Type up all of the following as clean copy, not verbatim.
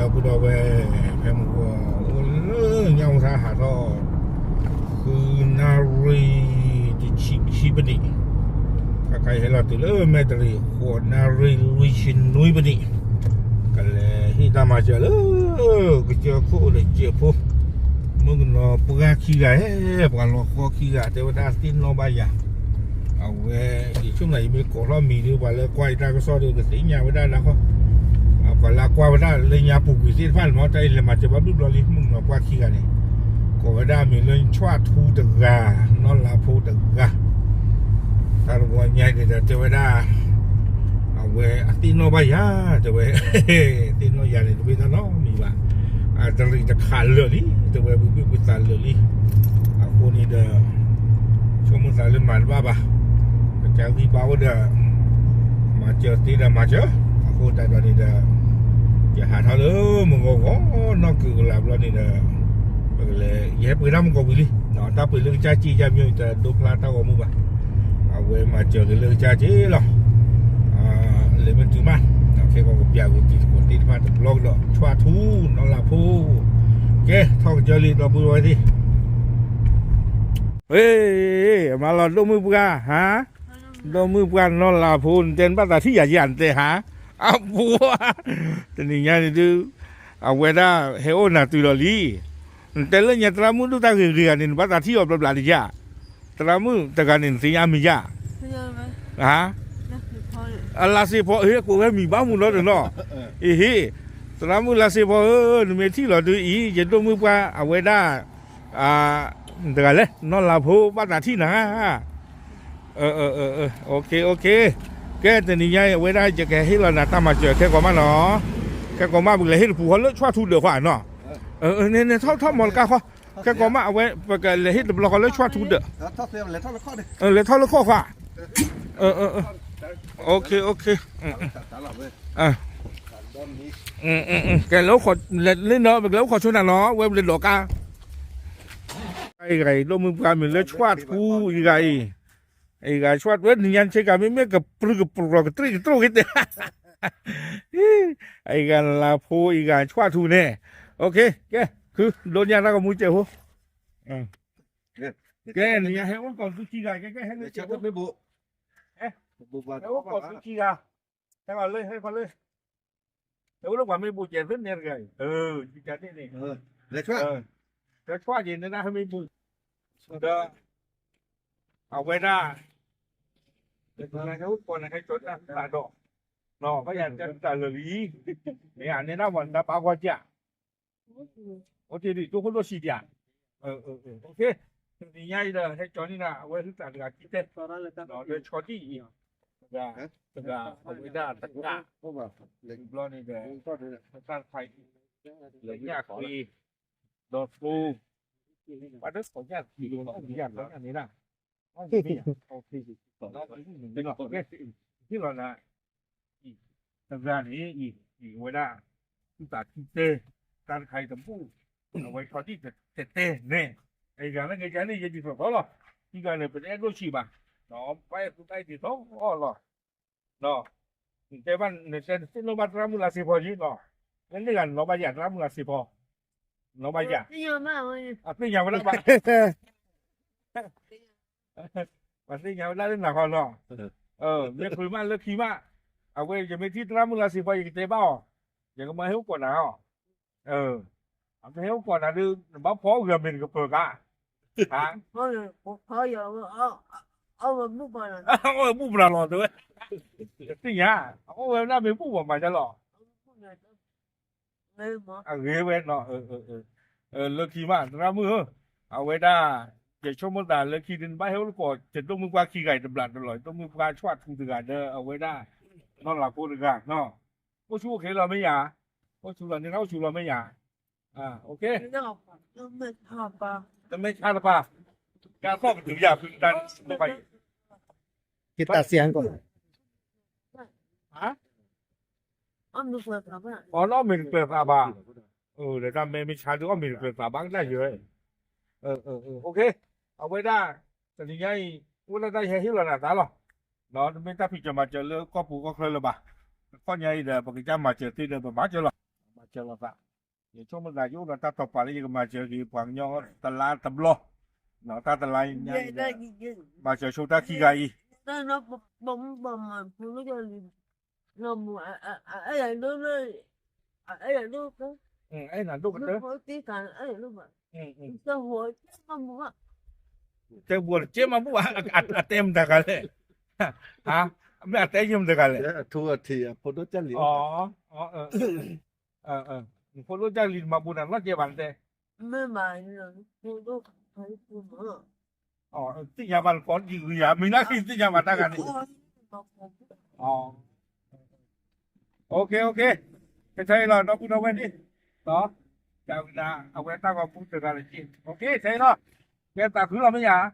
不到呗，偏不过，我娘啥哈到，คือนารีที่ชิบดีก็ใครเห็นเราตัวแม่ตรีขวดนารีวิชินนุยบดีก็เลยที่ตามมาเจอก็เจอคู่เลยเจอพวกมึงเนาะปกติขี้ไก่ปกติเราขอขี้ไก่แต่ว่าดาสตินเราไปอย่างเอาเว้ยช่วงไหนมีก่อเรามีหรือว่าเลยควายตาก็ซ้อเดือดสิงยาไว้ได้แล้วก็เอาไปละควายไว้ได้เลยยาปลูกวิเศษพันธุ์มอใจเลยมาจะมาดูเราลิมึงเนาะควายขี้ไก่เนี่ยก็ว่าได้มีเลยชวดทูตะกานอนลาพูตะกาถ้าเราใหญ่เดี๋ยวจะว่าได้เอาเว้ยติโนบายาจะเว้ยติโนยาเนี่ยจะเป็นน้องมีบ้างจะรีจะขาดเลยจะเว้ยบุบตาเลยเอาคนนี้เด้อช่วงมื้อสายเล่นมันบ้าป่ะก็จะรีบเอาเด้อมาเจอตีเด้อมาเจอเอาคนแต่ตอนนี้เด้อจะหาเท่าเลยมึงก็นอกคือหลับแล้วนี่เด้อเลยแย่ปืนน้ำก็วิ่งเนาะถ้าปืนเรื่องจ้าจีจะมีแต่ดูพลาดเท่ากับมึงป่ะเอาเว้ยมาเจอเรื่องจ้าจีหรอเลยมันจุมันโอเคก็กับยากุฏิกุฏิมาถึงโลกดอกชวาทูนอนหลับพูเก้ท่องเจริญเราพูดไว้ที่เฮ้ยมาหลอดลงมือปกาฮะลงมือปกานอนหลับพูเต้นภาษาที่อย่าเตะฮะเอาบัวแต่นี่ยังดูเอาเวลาเฮโอนาตุลลีแต่เรื่องยาตรามุนทุกทางเรียนนี่ภาษาที่ออกแบบหลายอย่างตรามุนแต่การนี่สิ่งมีจ้าฮะลาสิพอกูแค่มีบ้ามุนแล้วเนาะตรามุนลาสิพอเมที่เราดูจะต้องมือว่าเอาไว้ได้แต่กันเลยนอนหลับพูภาษาที่นะโอเคแกแต่นี่ยังไว้ได้จะแกให้เราหน้าตามาเจอแค่ก่อนมาเนาะแค่ก่อนมาบุกเลยให้ผู้เขาเลิกชอบทุนเดือดขวานเนาะเนี่ยท่อมอลก้าเขาแค่ก็มาเอาไว้ไปกันเลยให้เราเขาเลยชวดทุดเด้อท่อเสียมเลยท่อละข้อดิเลยท่อละข้อค่ะโอเคแกแล้วขอเล่นเนาะแล้วขอชวนเนาะเว็บเล่นดอกกาไอ้ไก่ลงมือการเหมือนเลยชวดผู้ไก่ชวดเว้นยันใช้การไม่กับปลุกกตรีตรงกันไอ้กันลาผู้ไก่ชวดทุเนี่ยโอเคแกคือโดนยาแล้วก็มุ้ยเจ้าหัวแกเนี่ยให้ว่าก่อนสุกี้ไก่แกให้เลยเจ้าไม่บุบุบให้ว่าก่อนสุกี้ไก่ให้ก่อนเลยแต่ว่าก่อนไม่บุเจ็บขึ้นเนี่ยไงจีกันนี่เลยช่วยแล้วช่วยเย็นนะให้ไม่บุเด้อเอาไว้ได้เดี๋ยวนะเขาก่อนนะให้จดนะตาดอกเนาะก็อยากจะตาเหลือเนี่ยอันนี้น่าวันตาปากว่าจ้าโอเคดิทุกคนรู้สิเดียโอเคนี่ยังไงให้จอนี่นะไว้ที่ตาเดือดกินเต้นเนาะเดี๋ยวชอตี้อีกตะกาเอาไว้ได้ตะกาเล็กบล้อนี่เดี๋ยวตั้งไฟเหลือยากคุยโดดฟูวันนี้ขอแยกกี่ดูเนาะอยากแล้วอันนี้นะโอเคต่อแล้วเป็นหรอโอเคที่เรานะตะกานี้อีกไว้ได้ที่ตากินเต้การใครตะปูเอาไว้ชอตี้เตะเนี่ยไอ้การนั้นไอ้การนี้จะดีสุดเขาหรอที่การเนี่ยเป็นแอดโรชีบ้าเนาะไปที่ท้องอ๋อหรอเนาะแต่บ้านเนี่ยเป็นโนบัตรามุลาสิพอจีเนาะนั่นนี่กันโนบัตยารามุลาสิพอโนบัตยานี่ยังไม่นี่ยังไม่ได้บ้างวันนี้ยังไม่ได้เล่นหนักเนาะเรียกคุยมาเลิกขี้มาเอาไว้จะไม่ที่รามุลาสิพออย่างเตะบ้าอย่างก็มาให้ก่อนนะเอาให้ก่อนนะดูบ้าพอเกือบเป็นกับเปิดอ่ะฮะพออยู่เอาบุบมาบุบมาหรอตัวนี่ไงเอาเวลาไม่บุบมาจะหรอเงี้ยเว้นเนาะเลิกขี้มารามือเอาไว้ได้จะชมมันแต่เลิกขี้ดินไปให้ลูกก่อนจะต้องมือกว่าขี้ไก่ตำลัดตลอดต้องมือกว่าชวดทุกเดือนเด้อเอาไว้ได้นอนหลับพูดกันเนาะก็ชูเขเราไม่หยาก็ชูเราเนี่ยเขาชูเราไม่หยาโอเคไม่ชาติป่ะการฟ้องถึงอยากพึ่งดันไปคิดตัดเสียงก่อนฮะอ๋อน้องมีเปลือกตาบ้างเดี๋ยวทำไม่ชาดูว่ามีเปลือกตาบ้างได้เยอะโอเคเอาไว้ได้แต่ยังไงวันนั้นได้เห็นแล้วนะตาหรอเนาะไม่ถ้าพี่จะมาเจอเรื่องก็ปูก็เคยละบ่ะข้อใหญ่เดี๋ยวปกติจะมาเจอที่เดิมมาเจอหรอ chờ là vậy để cho mình là giúp là ta tập vào đây mà chờ thì khoảng nhau ta la tập lo nó ta ta lại vậy đây mà chờ số ta khi gầy nó bông bông mà phụ nữ cho nó mua ấy là nó ấy là nó ấy là lúc đó có tí cả ấy là nó mà ừ xã hội nó mua chơi buồn chơi mà mua tem ta cái này hả mấy tem nhưng ta cái này thua thì phụ nữ chân liễu phụ nữ chơi liền mà buồn là nó chơi bạn thế mấy mà phụ nữ phải phụ nữ tí nhà bạn có gì nhà mình nói khi tí nhà bạn ta cái này ok ok cái thấy là nó cũng đâu quên đi đó chào ta ông ấy ta có cũng được là gì ok thấy nó cái ta cứ làm cái nhà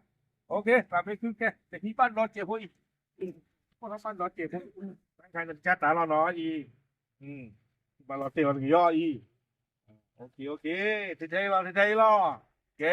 ok làm cái cứ cái để khi bạn nó chịu thôi có nó bạn nó chịu thôi cái này cha ta nó gì mà nó tiền là gì ok ok thì thấy lo ok